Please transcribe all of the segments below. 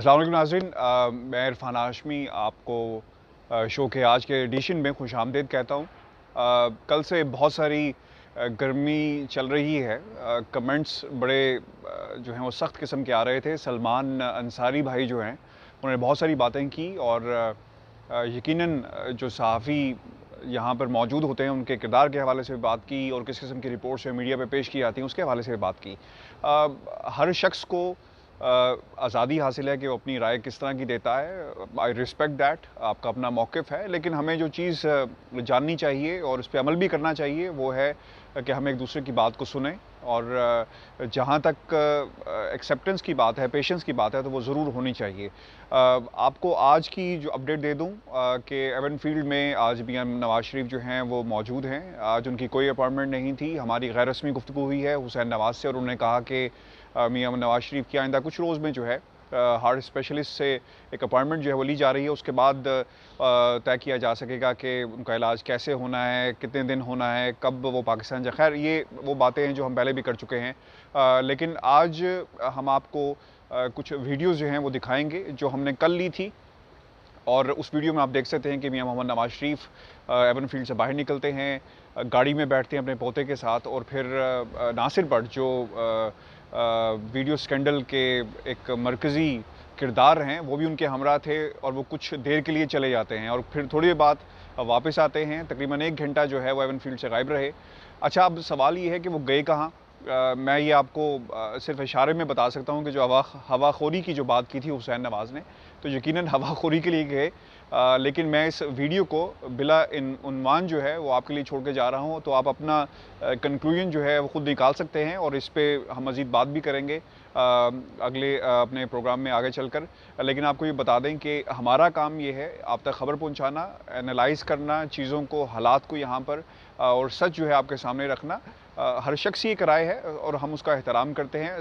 अस्सलाम वालेकुम नाज़रीन, मैं इरफान हाशमी आपको शो के आज के एडिशन में खुशामदीद कहता हूँ। कल से बहुत सारी गर्मी चल रही है। कमेंट्स बड़े जो हैं वो सख्त किस्म के आ रहे थे। सलमान अंसारी भाई जो हैं उन्होंने बहुत सारी बातें की और यकीनन जो सहाफ़ी यहाँ पर मौजूद होते हैं उनके किरदार के हवाले से भी बात की और किस किस्म की रिपोर्ट्स जो मीडिया पे पेश की जाती हैं उसके हवाले से भी बात की। हर शख्स को आज़ादी हासिल है कि वो अपनी राय किस तरह की देता है। आई रिस्पेक्ट दैट, आपका अपना मौक़िफ़ है, लेकिन हमें जो चीज़ जाननी चाहिए और उस पर अमल भी करना चाहिए वो है कि हम एक दूसरे की बात को सुनें और जहाँ तक एक्सेप्टेंस की बात है, पेशेंस की बात है, तो वो ज़रूर होनी चाहिए। आपको आज की जो अपडेट दे दूँ कि एवनफील्ड में आज मियां नवाज़ शरीफ जो हैं वो मौजूद हैं। आज उनकी कोई अपॉइंटमेंट नहीं थी। हमारी गैर रस्मी गुफ्तगू हुई है हुसैन नवाज़ से और उन्होंने कहा कि मियां नवाज़ शरीफ की आइंदा कुछ रोज़ में जो है हार्ट स्पेशलिस्ट से एक अपॉइंटमेंट जो है वो ली जा रही है। उसके बाद तय किया जा सकेगा कि उनका इलाज कैसे होना है, कितने दिन होना है, कब वो पाकिस्तान जाए। खैर ये वो बातें हैं जो हम पहले भी कर चुके हैं। लेकिन आज हम आपको कुछ वीडियोज़ जो हैं वो दिखाएंगे जो हमने कल ली थी और उस वीडियो में आप देख सकते हैं कि मियां मोहम्मद नवाज़ शरीफ एवनफील्ड से बाहर निकलते हैं, गाड़ी में बैठते हैं अपने पोते के साथ और फिर नासिर भट्ट जो वीडियो स्कैंडल के एक मरकज़ी किरदार हैं वो भी उनके हमरा थे और वो कुछ देर के लिए चले जाते हैं और फिर थोड़ी देर बाद वापस आते हैं। तकरीबन 1 घंटा जो है वो एवनफील्ड से गायब रहे। अच्छा, अब सवाल ये है कि वो गए कहाँ? मैं ये आपको सिर्फ इशारे में बता सकता हूँ कि जो हवाखोरी की जो बात की थी हुसैन नवाज़ ने, तो यकीनन हवाखोरी के लिए गए। लेकिन मैं इस वीडियो को बिला उन्वान जो है वो आपके लिए छोड़ के जा रहा हूँ, तो आप अपना कंक्लूजन जो है वो खुद निकाल सकते हैं और इस पे हम मज़ीद बात भी करेंगे अगले अपने प्रोग्राम में आगे चलकर। लेकिन आपको ये बता दें कि हमारा काम ये है आप तक खबर पहुँचाना, एनालाइज़ करना चीज़ों को, हालात को यहाँ पर और सच जो है आपके सामने रखना। हर शख्स की एक राय है और हम उसका एहतराम करते हैं।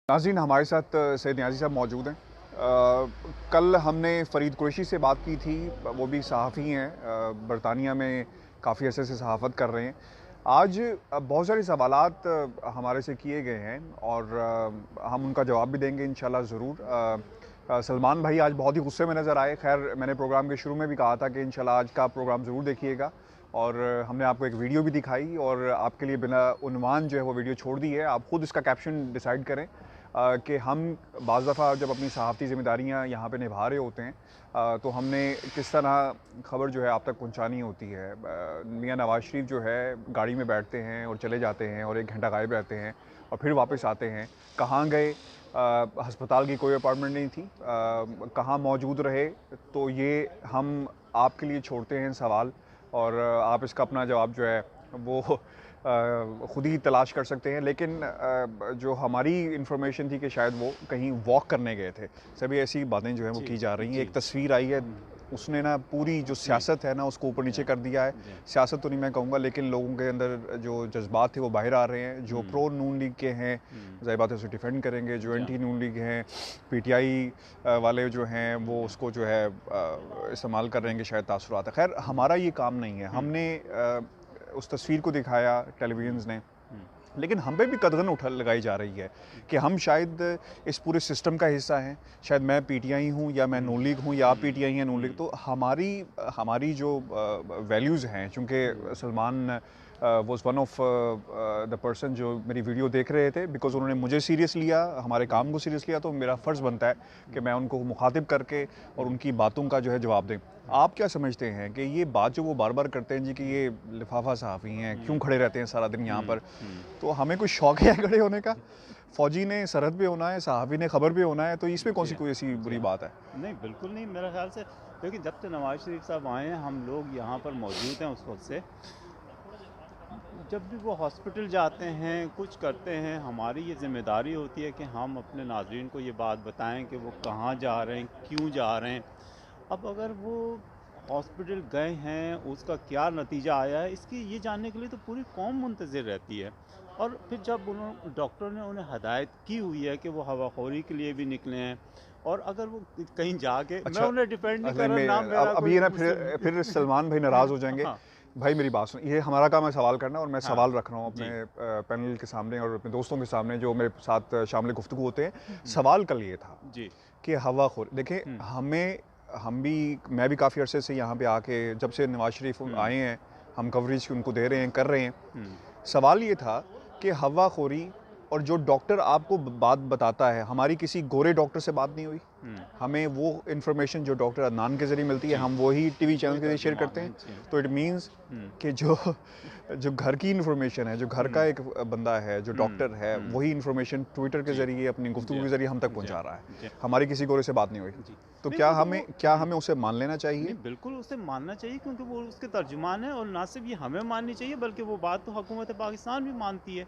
नाज़रीन, हमारे साथ सैयद नियाज़ी साहब मौजूद हैं। कल हमने फ़रीद कुरैशी से बात की थी, वो भी सहाफ़ी हैं, बरतानिया में काफ़ी अरसे से सहाफ़त कर रहे हैं। आज बहुत सारे सवालात हमारे से किए गए हैं और हम उनका जवाब भी देंगे इंशाल्लाह ज़रूर। सलमान भाई आज बहुत ही गुस्से में नज़र आए। खैर मैंने प्रोग्राम के शुरू में भी कहा था कि इंशाल्लाह आज का प्रोग्राम ज़रूर देखिएगा और हमने आपको एक वीडियो भी दिखाई और आपके लिए बिना उन्वान जो है वो वीडियो छोड़ दी है। आप खुद इसका कैप्शन डिसाइड करें कि हम बाज़ दफ़ा जब अपनी सहाफ़ती ज़िम्मेदारियाँ यहाँ पे निभा रहे होते हैं तो हमने किस तरह खबर जो है आप तक पहुँचानी होती है। मियां नवाज़ शरीफ जो है गाड़ी में बैठते हैं और चले जाते हैं और 1 घंटा गायब रहते हैं और फिर वापस आते हैं। कहाँ गए? अस्पताल की कोई अपॉइंटमेंट नहीं थी। कहाँ मौजूद रहे? तो ये हम आपके लिए छोड़ते हैं सवाल और आप इसका अपना जवाब जो है वो ख़ुद ही तलाश कर सकते हैं। लेकिन जो हमारी इन्फॉर्मेशन थी कि शायद वो कहीं वॉक करने गए थे। सभी ऐसी बातें जो हैं वो की जा रही हैं। एक तस्वीर आई है, उसने ना पूरी जो सियासत है ना उसको ऊपर नीचे कर दिया है। सियासत तो नहीं मैं कहूँगा, लेकिन लोगों के अंदर जो जज्बात थे वो बाहर आ रहे हैं। जो प्रो नून लीग के हैं ज़ाहिर बात है उसे डिफेंड करेंगे, जो एंटी नून लीग हैं, पीटीआई वाले जो हैं वो उसको जो है इस्तेमाल कर रहे हैं कि शायद तासुरात है। खैर हमारा ये काम नहीं है। हमने उस तस्वीर को दिखाया टेलीविजन्स ने, लेकिन हम पे भी कदगन उठा लगाई जा रही है कि हम शायद इस पूरे सिस्टम का हिस्सा हैं। शायद मैं पीटीआई हूँ या मैं नून लीग हूँ या आप पीटीआई हैं नून लीग, तो हमारी जो वैल्यूज़ हैं, चूँकि Salman was one of the person जो मेरी वीडियो देख रहे थे, बिकॉज उन्होंने मुझे सीरियस लिया, हमारे काम को सीरियस लिया, तो मेरा फ़र्ज़ बनता है कि मैं उनको मुखातिब करके और उनकी बातों का जो है जवाब दें। आप क्या समझते हैं कि ये बात जो वो बार बार करते हैं जी कि ये लिफाफा सहाफ़ी हैं, क्यों खड़े रहते हैं सारा दिन यहाँ पर, तो हमें कुछ शौक़ है खड़े होने का? फ़ौजी ने सरहद पे होना है, सहाफ़ी ने ख़बर पे होना है, तो इसमें कौन सी कोई ऐसी बुरी बात है? नहीं, बिल्कुल नहीं, मेरे ख़्याल से क्योंकि जब से नवाज़ शरीफ साहब आए हैं, हम लोग यहाँ पर मौजूद हैं उस वक़्त से। जब भी वो हॉस्पिटल जाते हैं, कुछ करते हैं, हमारी ये ज़िम्मेदारी होती है कि हम अपने नाज़रीन को ये बात बताएं कि वो कहाँ जा रहे हैं, क्यों जा रहे हैं। अब अगर वो हॉस्पिटल गए हैं, उसका क्या नतीजा आया है, इसकी ये जानने के लिए तो पूरी कौम मुंतज़िर रहती है। और फिर जब डॉक्टर ने उन्हें हदायत की हुई है कि वो हवाखोरी के लिए भी निकले हैं, और अगर वो कहीं जाके अच्छा, मैं उन्हें डिफेंड नहीं कर में रहा, ना मेरा अब कोई ये ना मुझसे फिर सलमान भाई नाराज़ हो जाएंगे। हाँ, भाई मेरी बात सुन, ये हमारा काम है सवाल करना, और मैं हाँ, सवाल रख रहा हूँ जी, अपने पैनल के सामने और अपने दोस्तों के सामने जो मेरे साथ शामिल गुफ्तगू होते हैं। सवाल कल ये था जी, कि हवाखोर देखें, हुँ, हम भी, मैं भी काफ़ी अरसे से यहाँ पे आके, जब से नवाज शरीफ आए हैं, हम कवरेज उनको दे रहे हैं, कर रहे हैं। हुँ, सवाल ये था कि हवाखोरी और जो डॉक्टर आपको बात बताता है, हमारी किसी गोरे डॉक्टर से बात नहीं हुई। हुँ, हमें वो इन्फॉर्मेशन जो डॉक्टर अदनान के ज़रिए मिलती है, जी, हम वही टीवी चैनल वही के ज़रिए शेयर तर्जुमान करते हैं, हैं। जी, तो इट मीन्स हुँ, कि जो जो घर की इन्फॉर्मेशन है, जो घर का एक बंदा है, जो डॉक्टर है, वही इन्फॉर्मेशन ट्विटर के जी, ज़रिए, अपनी गुफ्तगू जी, के ज़रिए हम तक जी, पहुँचा रहा है। जी, हमारी किसी गोरे से बात नहीं हुई। जी। तो नहीं, क्योंकि वो क्या हमें उसे मान लेना चाहिए? नहीं, बिल्कुल उसे मानना चाहिए क्योंकि वो उसके तर्जुमान हैं, और ना सिर्फ ये हमें माननी चाहिए बल्कि वो बात तो हुकूमत पाकिस्तान भी मानती है।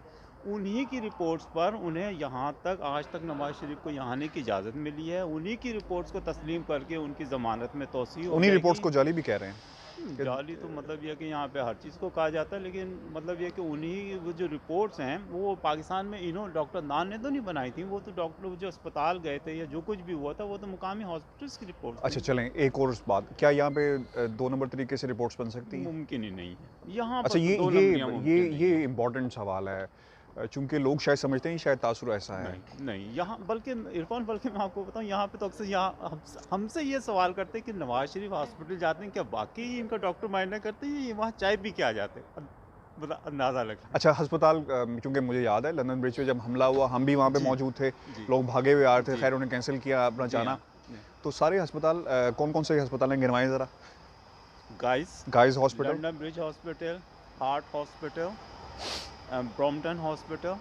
उन्हीं की रिपोर्ट्स पर उन्हें यहाँ तक, आज तक नवाज़ शरीफ को यहाँ आने की इजाज़त मिली है। उन्हीं की रिपोर्ट्स को तस्लीम करके उनकी ज़मानत में तौसीह हो उन्हीं रिपोर्ट्स जाएगी। को जाली भी कह रहे हैं कि जाली तो मतलब ये है कि यहाँ पे हर चीज़ को कहा जाता है, लेकिन मतलब ये है कि उन्हीं वो जो रिपोर्ट्स हैं वो पाकिस्तान में डॉक्टर नान ने तो नहीं बनाई थी, वो तो डॉक्टर जो अस्पताल गए थे या जो कुछ भी हुआ था वो तो मुकामी हॉस्पिटल्स की रिपोर्ट्स अच्छा थी। चलें, एक और बात, क्या यहाँ पे 2 नंबर तरीके से रिपोर्ट्स बन सकती हैं? मुमकिन ही नहीं है, यहाँ पर अच्छा, तो दो नंबरियाँ मुमकिन नहीं है। ये इम्पोर्टेंट सवाल है, चूँकि लोग शायद समझते हैं शायद तासुर ऐसा है। नहीं, नहीं, यहाँ बल्कि इरफ़ान, बल्कि मैं आपको बताऊँ, यहाँ पे तो अक्सर यहाँ हमसे ये सवाल करते हैं कि नवाज़ शरीफ हॉस्पिटल जाते हैं, क्या वाक़ई इनका डॉक्टर मायने करते हैं, ये वहाँ चाय पी के आ जाते हैं? मतलब अंदाज़ा लगा। अच्छा, अस्पताल, चूँकि मुझे याद है लंदन ब्रिज पे जब हमला हुआ, हम भी वहाँ पे जी, मौजूद थे, जी, लोग भागे हुए आ रहे थे, जी, खैर उन्हें कैंसल किया अपना जी जाना। हाँ, जी। तो सारे अस्पताल, कौन-कौन से अस्पताल हैं, गिनवाएँ ज़रा? Guys, guys hospital, London bridge hospital, heart hospital, Brompton hospital,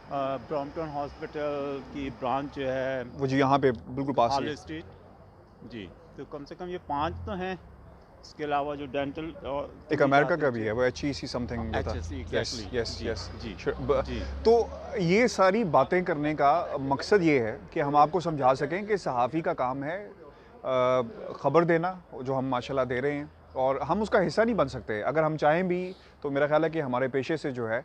Brompton hospital की ब्रांच जो है वो जी यहाँ पे बिल्कुल पास ही हॉल है। स्ट्रीट। जी, तो कम से कम ये 5 तो हैं। इसके अलावा जो डेंटल एक अमेरिका का भी है, वो एचईसी समथिंग जो था। एचएससी, यस, एग्जैक्टली, यस, जी, यस। जी, श्योर, ब जी, तो ये सारी बातें करने का मकसद ये है कि हम आपको समझा सकें कि सहाफ़ी का काम है ख़बर देना, जो हम माशाल्लाह दे रहे हैं, और हम उसका हिस्सा नहीं बन सकते। अगर हम चाहें भी तो मेरा ख़्याल है कि हमारे पेशे से जो है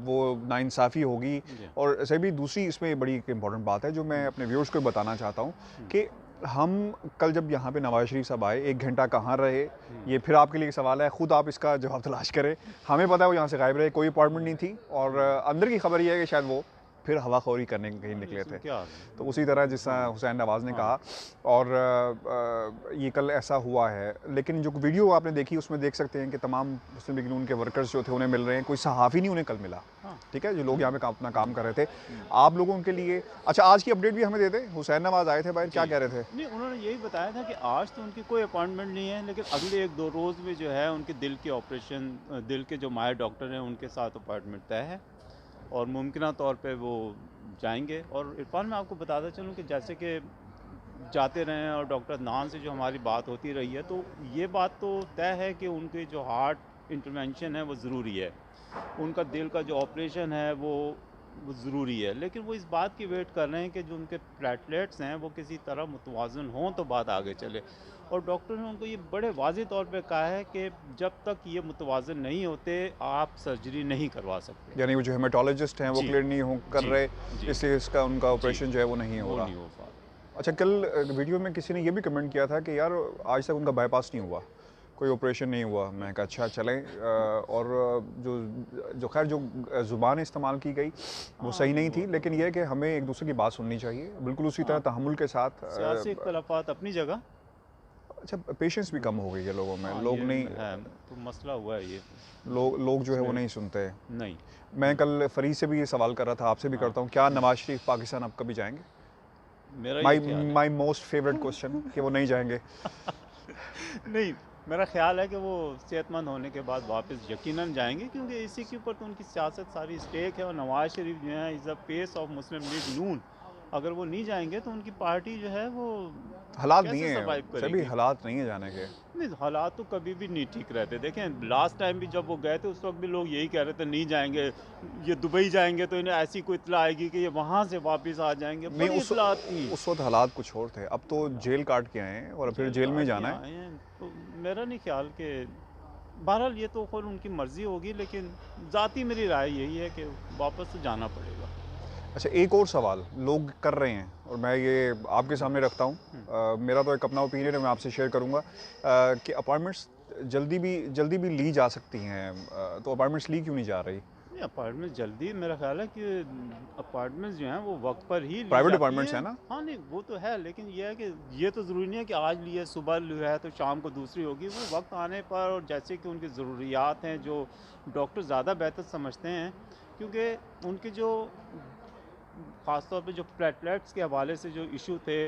वो नाइंसाफ़ी होगी। जी, और ऐसे भी दूसरी इसमें बड़ी एक इम्पॉर्टेंट बात है जो मैं अपने व्यूअर्स को बताना चाहता हूँ कि हम कल जब यहाँ पे नवाज़ शरीफ साहब आए, 1 घंटा कहाँ रहे, ये फिर आपके लिए सवाल है, ख़ुद आप इसका जवाब तलाश करें। हमें पता है वो यहाँ से गायब रहे, कोई अपॉइंटमेंट नहीं थी, और अंदर की खबर ये है कि शायद वो फिर हवाखोरी करने कहीं निकले थे। इसमें क्या तो उसी तरह जिस तरह हुसैन नवाज़ ने हाँ, कहा, और ये कल ऐसा हुआ है। लेकिन जो वीडियो आपने देखी उसमें देख सकते हैं कि तमाम मुस्लिम लीग नून के वर्कर्स जो थे उन्हें मिल रहे हैं, कोई सहाफ़ी नहीं उन्हें कल मिला। हाँ, ठीक है, जो लोग यहाँ पे अपना काम कर रहे थे, आप लोगों के लिए। अच्छा, आज की अपडेट भी हमें दे दें, हुसैन नवाज़ आए थे बाहर, क्या जी। कह रहे थे? नहीं, उन्होंने यही बताया था कि आज तो उनकी कोई अपॉइंटमेंट नहीं है, लेकिन अगले 1-2 रोज़ में जो है उनके दिल के ऑपरेशन, दिल के जो माहिर डॉक्टर हैं उनके साथ अपॉइंटमेंट तय है, और मुमकिना तौर पे वो जाएँगे। और इरफ़ान, मैं आपको बताता चलूँ कि जैसे कि जाते रहे हैं और डॉक्टर अदनान से जो हमारी बात होती रही है, तो ये बात तो तय है कि उनके जो हार्ट इंटरवेंशन है वो ज़रूरी है। उनका दिल का जो ऑपरेशन है वो ज़रूरी है, लेकिन वो इस बात की वेट कर रहे हैं कि जो उनके प्लेटलेट्स हैं वो किसी तरह मुतवाज़न हों तो बात आगे चले। और डॉक्टर ने उनको ये बड़े वाज़ेह तौर पे कहा है कि जब तक ये मुतवाज़न नहीं होते आप सर्जरी नहीं करवा सकते। यानी वो जो हेमाटोलॉजिस्ट हैं वो जी, क्लियर नहीं हो कर जी, रहे, जी, इसलिए इसका उनका जी, ऑपरेशन जो है वो नहीं हो वो रहा। नहीं हो पा अच्छा, कल वीडियो में किसी ने ये भी कमेंट किया था कि यार आज तक उनका बाईपास नहीं हुआ, कोई ऑपरेशन नहीं हुआ। मैं कहा अच्छा चलें, और जो खैर जो ज़ुबान इस्तेमाल की गई वो सही नहीं थी, लेकिन यह है कि हमें एक दूसरे की बात सुननी चाहिए, बिल्कुल उसी तरह तहम्मुल के साथ। सियासी इख्तलाफात अपनी जगह। अच्छा, पेशेंस भी कम हो गई है लोगों में, हाँ लोग ये नहीं, है, तो मसला हुआ है ये लोग जो है वो इसमें। नहीं सुनते। नहीं। मैं कल फरीद से भी ये सवाल कर रहा था, आपसे भी हाँ। करता हूँ, क्या नवाज शरीफ पाकिस्तान अब कभी जाएंगे? मेरा ये माई ख्याल है। माई मोस्ट फेवरेट क्वेश्चन कि वो नहीं जाएंगे। नहीं, मेरा ख्याल है कि वो सेहतमंद होने के बाद वापस यकीनन जाएंगे, क्योंकि इसी के ऊपर तो उनकी सियासत सारी स्टेक है। और नवाज शरीफ जो है is the face of Muslim League Noon. अगर वो नहीं जाएंगे तो उनकी पार्टी जो है वो हालात नहीं कैसे सर्वाइव है सभी, करेगी। हालात नहीं है जाने के। नहीं, हालात तो कभी भी नहीं ठीक रहते। देखें, लास्ट टाइम भी जब वो गए थे उस वक्त भी लोग यही कह रहे थे नहीं जाएंगे, ये दुबई जाएंगे तो इन्हें ऐसी कोई इतला आएगी कि ये वहाँ से वापस आ जाएंगे, नहीं, बड़ी इतलात थी। उस वक्त हालात कुछ और थे, अब तो जेल काट के आए हैं और फिर जेल में काट के जाना है। आए हैं, तो मेरा नहीं ख्याल कि बहरहाल ये तो खैर उनकी मर्जी होगी, लेकिन ज़ाती मेरी राय यही है कि वापस तो जाना पड़ेगा। अच्छा, एक और सवाल लोग कर रहे हैं और मैं ये आपके सामने रखता हूँ, मेरा तो एक अपना ओपिनियन है, मैं आपसे शेयर करूँगा कि अपार्टमेंट्स जल्दी भी ली जा सकती हैं, तो अपार्टमेंट्स ली क्यों नहीं जा रही? नहीं, अपार्टमेंट जल्दी, मेरा ख्याल है कि अपार्टमेंट्स जो हैं वो वक्त पर ही ली प्राइवेट जाती अपार्टमेंट्स हैं। है ना? हाँ नहीं, वो तो है, लेकिन ये है कि ये तो ज़रूरी नहीं है कि आज ली है सुबह ली है तो शाम को दूसरी होगी। वो वक्त आने पर, और जैसे कि उनकी ज़रूरियात हैं जो डॉक्टर ज़्यादा बेहतर समझते हैं, क्योंकि उनके जो ख़ासतौर पे जो प्लेटलेट्स के हवाले से जो इशू थे,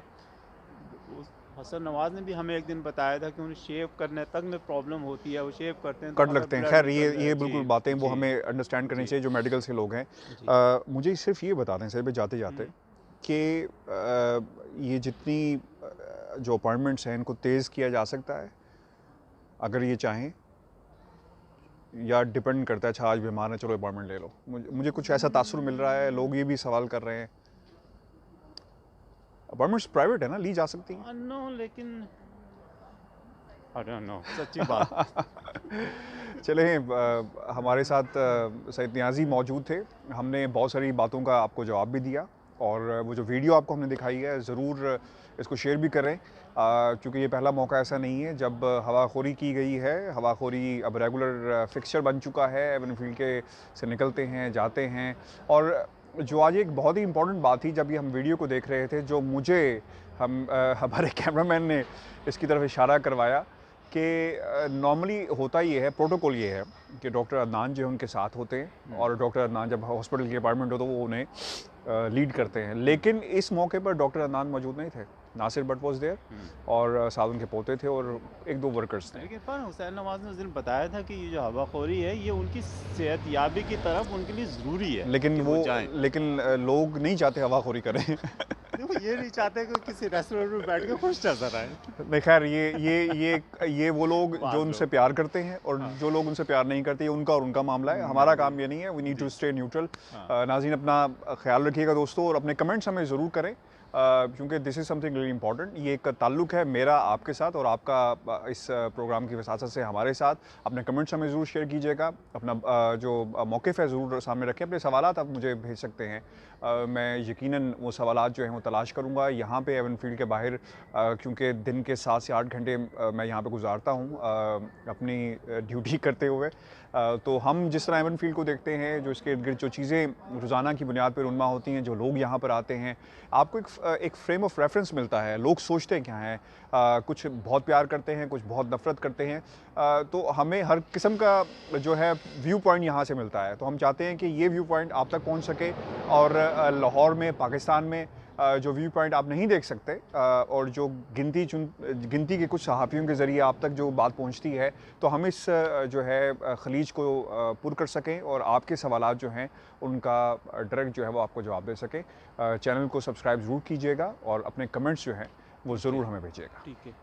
हसन नवाज ने भी हमें एक दिन बताया था कि उन्हें शेव करने तक में प्रॉब्लम होती है। वो शेव करते हैं तो कट हमें लगते हैं। ब्लड खैर निकल जाए। ये जी, बिल्कुल बातें वो जी, हमें अंडरस्टैंड करनी जी, चाहिए जो मेडिकल से लोग हैं। जी। मुझे सिर्फ ये बता दें सर जाते जाते कि ये जितनी जो अपॉइंटमेंट्स हैं इनको तेज़ किया जा सकता है अगर ये चाहें, या डिपेंड करता है अच्छा आज बीमार है चलो अपॉइंटमेंट ले लो? मुझे कुछ ऐसा तासुर मिल रहा है, लोग ये भी सवाल कर रहे हैं। अपॉइंटमेंट्स प्राइवेट है ना, ली जा सकती हैं। नो, लेकिन आई डोंट नो, सच्ची बात। चलें, हमारे साथ सैयद नियाज़ी मौजूद थे, हमने बहुत सारी बातों का आपको जवाब भी दिया, और वो जो वीडियो आपको हमने दिखाई है ज़रूर इसको शेयर भी करें, क्योंकि ये पहला मौका ऐसा नहीं है जब हवाखोरी की गई है। हवाखोरी अब रेगुलर फिक्सचर बन चुका है, एवन फील्ड के से निकलते हैं जाते हैं। और जो आज एक बहुत ही इम्पोर्टेंट बात थी जब ये हम वीडियो को देख रहे थे, जो मुझे हमारे कैमरामैन ने इसकी तरफ इशारा करवाया कि नॉर्मली होता ये है, प्रोटोकॉल ये है कि डॉक्टर अदनान जो है उनके साथ होते हैं, और डॉक्टर अदनान जब हॉस्पिटल की अपार्टमेंट हो तो वो उन्हें लीड करते हैं। लेकिन इस मौके पर डॉक्टर अदनान मौजूद नहीं थे, नासिर भट्ट वॉज देयर, और साथ उनके पोते थे और एक दो वर्कर्स थे। लेकिन पर हुसैन नवाज ने उस दिन बताया था कि ये जो हवाखोरी है ये उनकी सेहतयाबी की तरफ उनके लिए ज़रूरी है लेकिन कि वो जाएं। लेकिन लोग नहीं चाहते हवाखोरी करें। देखो, ये नहीं चाहते कि किसी रेस्टोरेंट में बैठ के खुश नजर आए। नहीं, खैर ये वो लोग बात जो उनसे लोग। प्यार करते हैं, और हाँ। जो लोग उनसे प्यार नहीं करते, ये उनका और उनका मामला है, हमारा काम ये नहीं है। We need to stay neutral. हाँ। नाज़रीन, अपना ख्याल रखिएगा दोस्तों, और अपने कमेंट्स हमें ज़रूर करें, क्योंकि this is something really important. ये एक ताल्लुक है मेरा आपके साथ, और आपका इस प्रोग्राम की वसासत से हमारे साथ। अपने कमेंट्स हमें ज़रूर शेयर कीजिएगा, अपना जो मौक़िफ़ है ज़रूर सामने रखें, अपने सवालात आप मुझे भेज सकते हैं। मैं यकीनन वो सवालात जो हैं वो तलाश करूँगा यहाँ पे एवन फील्ड के बाहर, क्योंकि दिन के 7 से 8 घंटे मैं यहाँ पे गुजारता हूँ अपनी ड्यूटी करते हुए। तो हम जिस तरह एवन फील्ड को देखते हैं, जो इसके इर्द गिर्द जो चीज़ें रोज़ाना की बुनियाद पर रुनमा होती हैं, जो लोग यहाँ पर आते हैं, आपको एक फ्रेम ऑफ रेफरेंस मिलता है। लोग सोचते क्या हैं, कुछ बहुत प्यार करते हैं, कुछ बहुत नफ़रत करते हैं, तो हमें हर किस्म का जो है व्यू पॉइंट यहाँ से मिलता है। तो हम चाहते हैं कि ये व्यू पॉइंट आप तक पहुँच सके, और लाहौर में, पाकिस्तान में जो व्यू पॉइंट आप नहीं देख सकते, और जो गिनती के कुछ सहाफ़ियों के ज़रिए आप तक जो बात पहुंचती है, तो हम इस जो है खलीज को पुर कर सकें, और आपके सवालात जो हैं उनका डायरेक्ट जो है वो आपको जवाब दे सकें। चैनल को सब्सक्राइब ज़रूर कीजिएगा, और अपने कमेंट्स जो हैं वो ज़रूर हमें भेजिएगा। ठीक है।